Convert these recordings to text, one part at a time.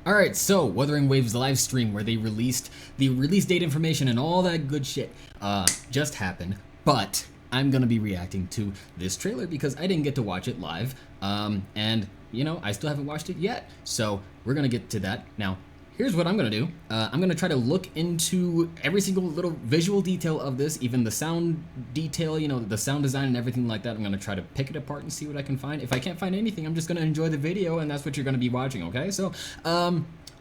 Alright, so Wuthering Waves live stream where they released the release date information and all that good shit just happened, but I'm gonna be reacting to this trailer because I didn't get to watch it live, and you know, I still haven't watched it yet, so we're gonna get to that. Now, here's what I'm gonna do. I'm gonna try to look into every single little visual detail of this, even the sound detail, you know, the sound design and everything like that. I'm gonna try to pick it apart and see what I can find. If I can't find anything, I'm just gonna enjoy the video, and that's what you're gonna be watching, okay? So,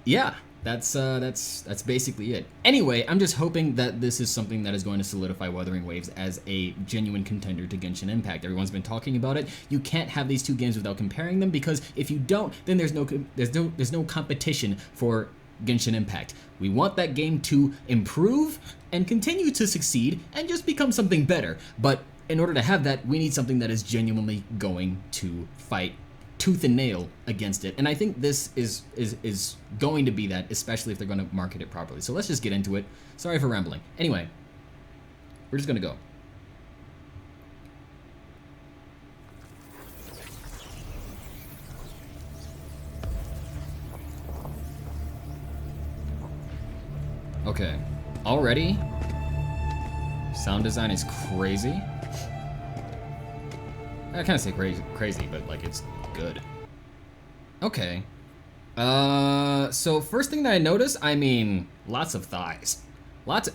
yeah, that's basically it. Anyway, I'm just hoping that this is something that is going to solidify Wuthering Waves as a genuine contender to Genshin Impact. Everyone's been talking about it. You can't have these two games without comparing them, because if you don't, then there's no competition for Genshin Impact. We want that game to improve and continue to succeed and just become something better. But in order to have that, we need something that is genuinely going to fight tooth and nail against it. And I think this is going to be that, especially if they're going to market it properly. So let's just get into it. Sorry for rambling. Anyway, we're just going to go. Okay, already, sound design is crazy. I can't say crazy, but like it's good. Okay, so first thing that I noticed, I mean, lots of thighs.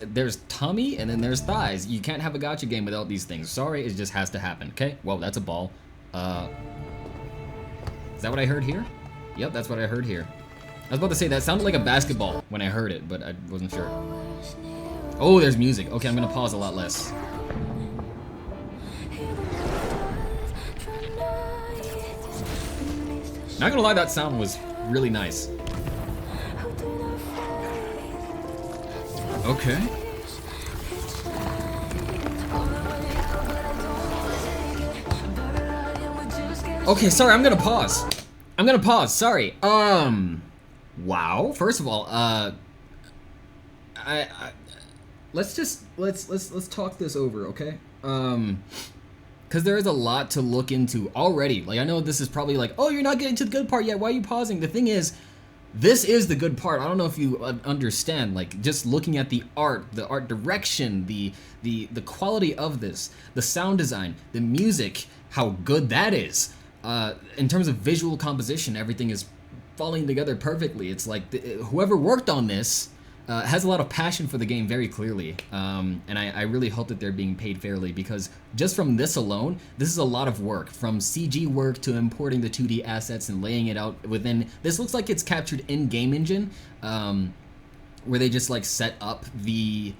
There's tummy and then there's thighs. You can't have a gacha game without these things. Sorry, it just has to happen, okay? Well, that's a ball. Is that what I heard here? Yep, that's what I heard here. I was about to say that sounded like a basketball when I heard it, but I wasn't sure. Oh, there's music. Okay, I'm gonna pause a lot less. Not gonna lie, that sound was really nice. Okay. Okay, sorry, I'm gonna pause. Sorry. Wow. First of all, let's talk this over, okay? Because there is a lot to look into already. Like, I know this is probably like, oh, you're not getting to the good part yet. Why are you pausing? The thing is, this is the good part. I don't know if you understand. Like, just looking at the art direction, the quality of this, the sound design, the music, how good that is. In terms of visual composition, everything is falling together perfectly. It's like whoever worked on this has a lot of passion for the game, very clearly, and I really hope that they're being paid fairly, because just from this alone, this is a lot of work, from CG work to importing the 2D assets and laying it out within. This looks like it's captured in game engine, where they just like set up the.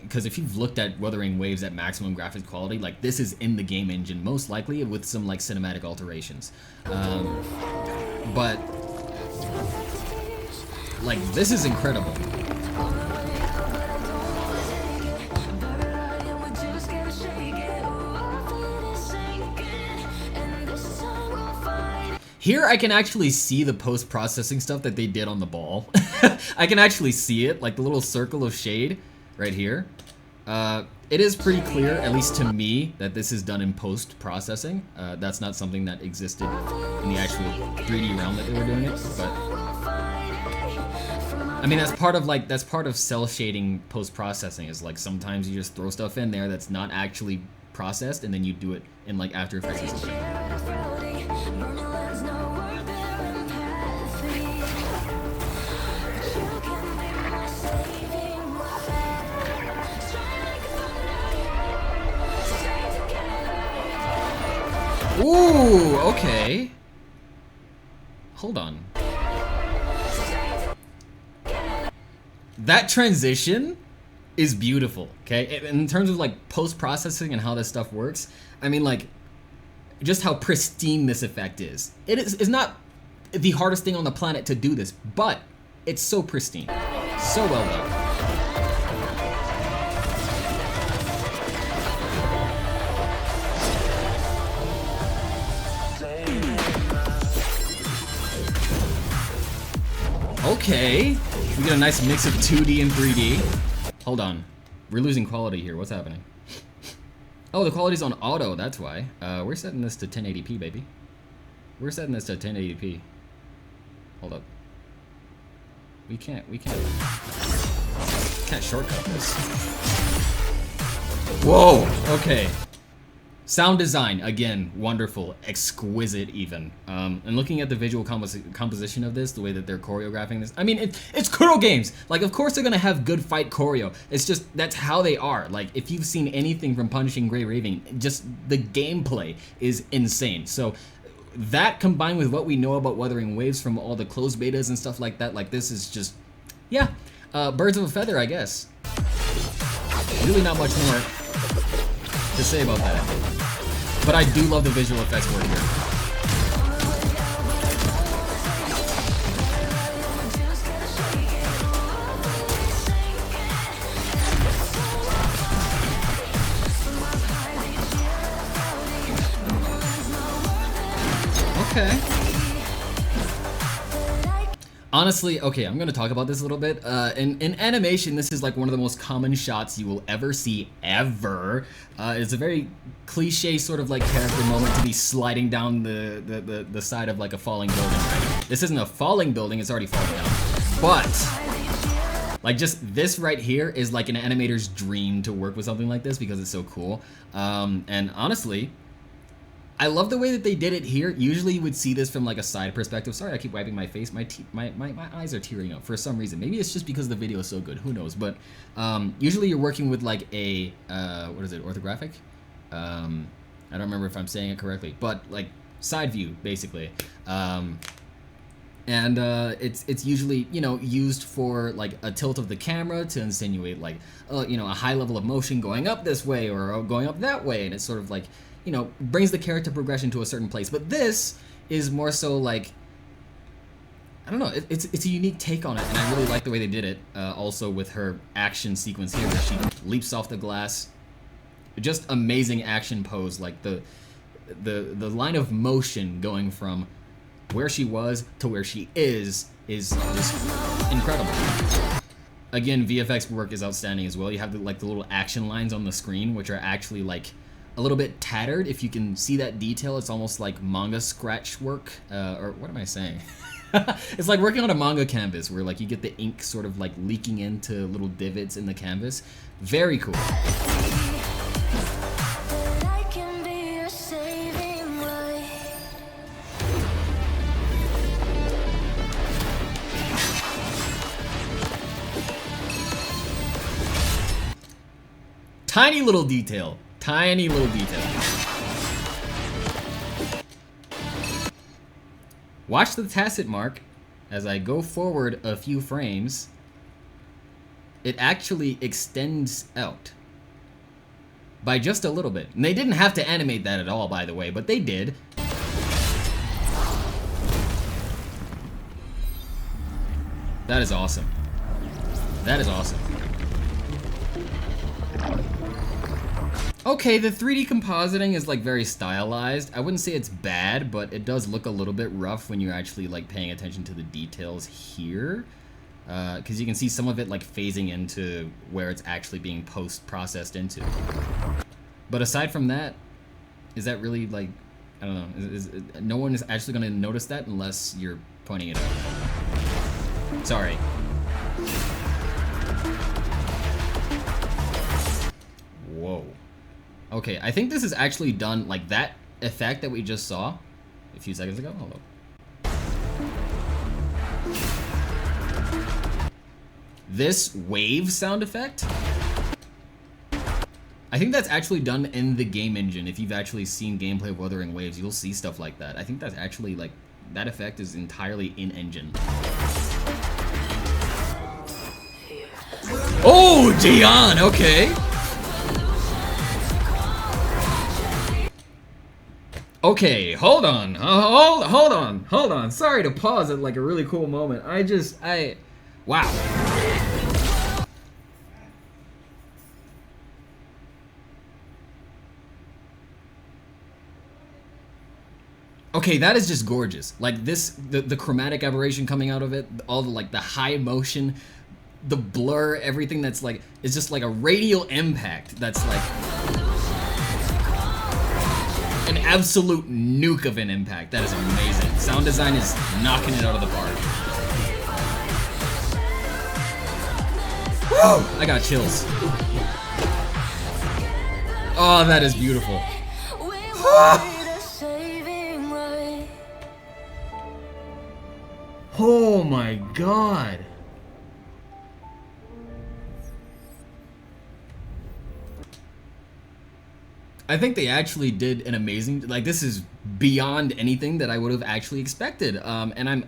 Because if you've looked at Wuthering Waves at maximum graphics quality, like this is in the game engine, most likely with some like cinematic alterations. But like this is incredible. Here I can actually see the post-processing stuff that they did on the ball. I can actually see it, like the little circle of shade right here. It is pretty clear, at least to me, that this is done in post-processing. That's not something that existed in the actual 3D realm that they were doing it, but I mean, that's part of cell shading post-processing, is like sometimes you just throw stuff in there that's not actually processed, and then you do it in like After Effects or something. Ooh, okay. Hold on. That transition is beautiful, okay? In terms of like post-processing and how this stuff works, I mean, like, just how pristine this effect is. It's not the hardest thing on the planet to do this, but it's so pristine. So well done. Okay, we get a nice mix of 2D and 3D. Hold on, we're losing quality here. What's happening? Oh, the quality's on auto, that's why. We're setting this to 1080p, baby. We're setting this to 1080p. Hold up. We can't shortcut this. Whoa, okay. Sound design, again, wonderful, exquisite even. And looking at the visual composition of this, the way that they're choreographing this, I mean, it's Kuro games. Like, of course they're gonna have good fight choreo. It's just, that's how they are. Like, if you've seen anything from Punishing Gray Raven, just the gameplay is insane. So, that combined with what we know about Wuthering Waves from all the closed betas and stuff like that, like, this is just, yeah, birds of a feather, I guess. Really not much more to say about that. But I do love the visual effects work here. Okay. Honestly, okay, I'm gonna talk about this a little bit. In animation, this is like one of the most common shots you will ever see, ever. It's a very cliche sort of like character moment to be sliding down the side of like a falling building, right? This isn't a falling building, it's already falling down. But, like just this right here is like an animator's dream to work with something like this because it's so cool. And honestly, I love the way that they did it here. Usually you would see this from like a side perspective. Sorry, I keep wiping my face. My eyes are tearing up for some reason. Maybe it's just because the video is so good. Who knows? But usually you're working with like a what is it? Orthographic? I don't remember if I'm saying it correctly, but like side view basically. It's usually, you know, used for like a tilt of the camera to insinuate like you know, a high level of motion going up this way or going up that way, and it's sort of like, you know, brings the character progression to a certain place. But this is more so like, I don't know, it's a unique take on it, and I really like the way they did it. Also with her action sequence here where she leaps off the glass. Just amazing action pose, like the line of motion going from where she was to where she is just incredible. Again, VFX work is outstanding as well. You have the little action lines on the screen, which are actually like a little bit tattered. If you can see that detail, it's almost like manga scratch work, or what am I saying? It's like working on a manga canvas where like you get the ink sort of like leaking into little divots in the canvas. Very cool. Tiny little detail. Tiny little detail. Watch the tacet mark as I go forward a few frames. It actually extends out by just a little bit. And they didn't have to animate that at all, by the way, but they did. That is awesome. That is awesome. Okay, the 3D compositing is like very stylized. I wouldn't say it's bad, but it does look a little bit rough when you're actually like paying attention to the details here. Because you can see some of it like phasing into where it's actually being post-processed into. But aside from that, is that really like, I don't know, no one is actually going to notice that unless you're pointing it out. Sorry. Whoa. Okay, I think this is actually done, like that effect that we just saw a few seconds ago. Hold on. This wave sound effect, I think that's actually done in the game engine. If you've actually seen gameplay of Wuthering Waves, you'll see stuff like that. I think that's actually like, that effect is entirely in engine. Oh, Dion, okay. Okay, hold on, hold on. Sorry to pause at like a really cool moment. Wow. Okay, that is just gorgeous. Like this, the chromatic aberration coming out of it, all the like the high motion, the blur, everything that's like, it's just like a radial impact that's like an absolute nuke of an impact. That is amazing. Sound design is knocking it out of the park. I got chills. Oh, that is beautiful. Oh my god. I think they actually did an amazing, like, this is beyond anything that I would have actually expected. And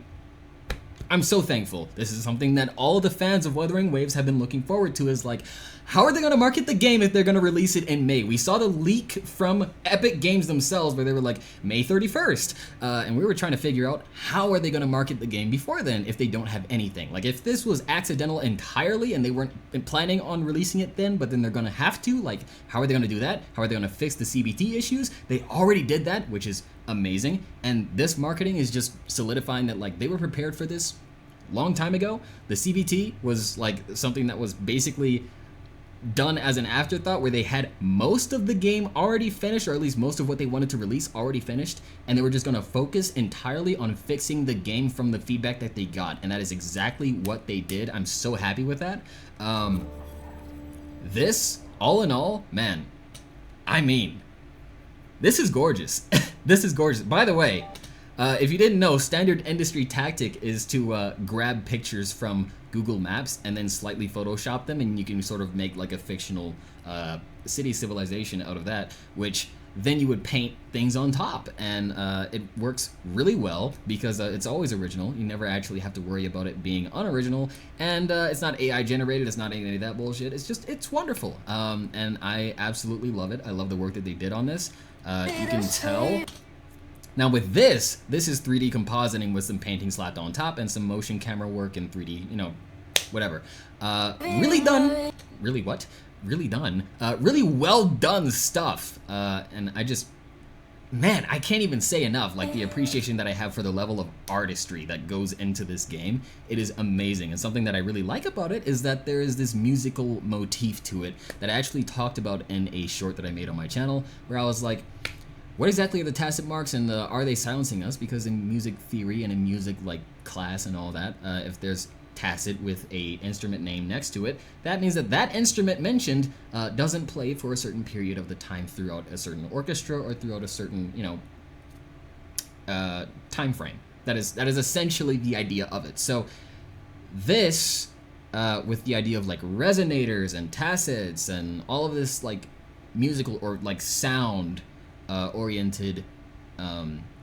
I'm so thankful. This is something that all of the fans of Wuthering Waves have been looking forward to, is like, how are they going to market the game if they're going to release it in May? We saw the leak from Epic Games themselves where they were like, May 31st. And we were trying to figure out how are they going to market the game before then if they don't have anything. Like, if this was accidental entirely and they weren't planning on releasing it then, but then they're going to have to, like, how are they going to do that? How are they going to fix the CBT issues? They already did that, which is amazing. And this marketing is just solidifying that, like, they were prepared for this long time ago. The CBT was like something that was basically done as an afterthought, where they had most of the game already finished, or at least most of what they wanted to release already finished, and they were just going to focus entirely on fixing the game from the feedback that they got, and that is exactly what they did. I'm so happy with that. This, all in all, man, I mean, this is gorgeous. This is gorgeous. By the way, if you didn't know, standard industry tactic is to grab pictures from Google Maps and then slightly Photoshop them, and you can sort of make like a fictional city civilization out of that, which then you would paint things on top, and it works really well because it's always original. You never actually have to worry about it being unoriginal, and it's not AI generated, it's not any of that bullshit. It's just, it's wonderful, and I absolutely love it. I love the work that they did on this. You can tell. Now with this is 3D compositing with some painting slapped on top and some motion camera work and 3D, you know, whatever. Really done. Really what? Really done. Really well done stuff. And I just, man, I can't even say enough, like, the appreciation that I have for the level of artistry that goes into this game. It is amazing. And something that I really like about it is that there is this musical motif to it that I actually talked about in a short that I made on my channel, where I was like, what exactly are the tacit marks, and are they silencing us? Because in music theory and in music like class and all that, if there's tacit with a instrument name next to it, that means that that instrument mentioned doesn't play for a certain period of the time throughout a certain orchestra or throughout a certain, you know, time frame. That is essentially the idea of it. So this, with the idea of like resonators and tacets and all of this like musical or like sound oriented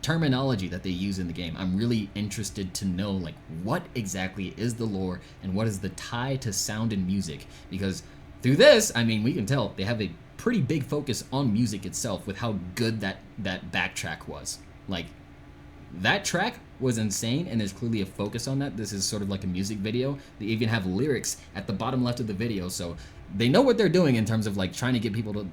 terminology that they use in the game, I'm really interested to know, like, what exactly is the lore and what is the tie to sound and music, because through this, I mean, we can tell they have a pretty big focus on music itself with how good that backtrack was. Like, that track was insane, and there's clearly a focus on that. This is sort of like a music video. They even have lyrics at the bottom left of the video, so they know what they're doing in terms of like trying to get people to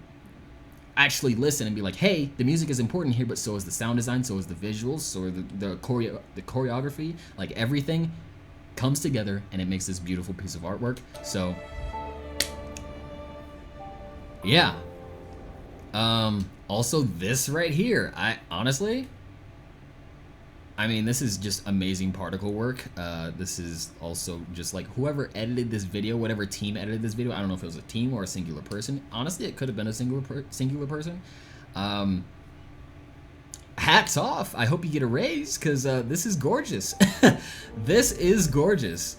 actually listen and be like, hey, the music is important here, but so is the sound design, so is the visuals, so are the choreography. Like, everything comes together and it makes this beautiful piece of artwork. So yeah. Also this right here, I mean, this is just amazing particle work. This is also just like whoever edited this video, whatever team edited this video. I don't know if it was a team or a singular person. Honestly, it could have been a singular person. Hats off. I hope you get a raise, because this is gorgeous. This is gorgeous.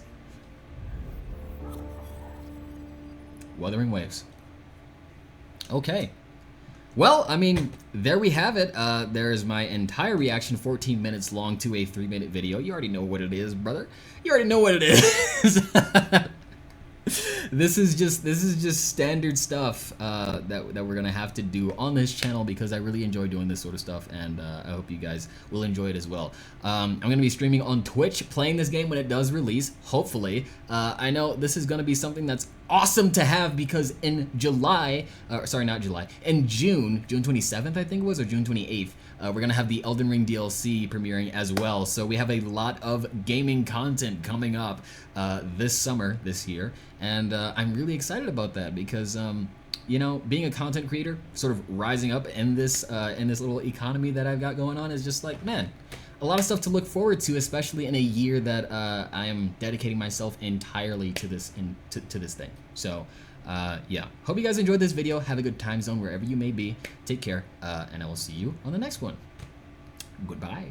Wuthering Waves. Okay. Well, I mean, there we have it. There is my entire reaction, 14 minutes long to a 3-minute video. You already know what it is, brother. You already know what it is. This is just standard stuff that we're gonna have to do on this channel, because I really enjoy doing this sort of stuff, and I hope you guys will enjoy it as well. I'm gonna be streaming on Twitch, playing this game when it does release, hopefully. I know this is gonna be something that's awesome to have, because in July, sorry, not July, in June 27th, I think it was, or June 28th, we're gonna have the Elden Ring DLC premiering as well. So we have a lot of gaming content coming up this summer, this year, and I'm really excited about that, because you know, being a content creator, sort of rising up in this little economy that I've got going on, is just like, man, a lot of stuff to look forward to, especially in a year that I am dedicating myself entirely to this to this thing. So yeah, hope you guys enjoyed this video. Have a good time zone wherever you may be. Take care, and I will see you on the next one. Goodbye.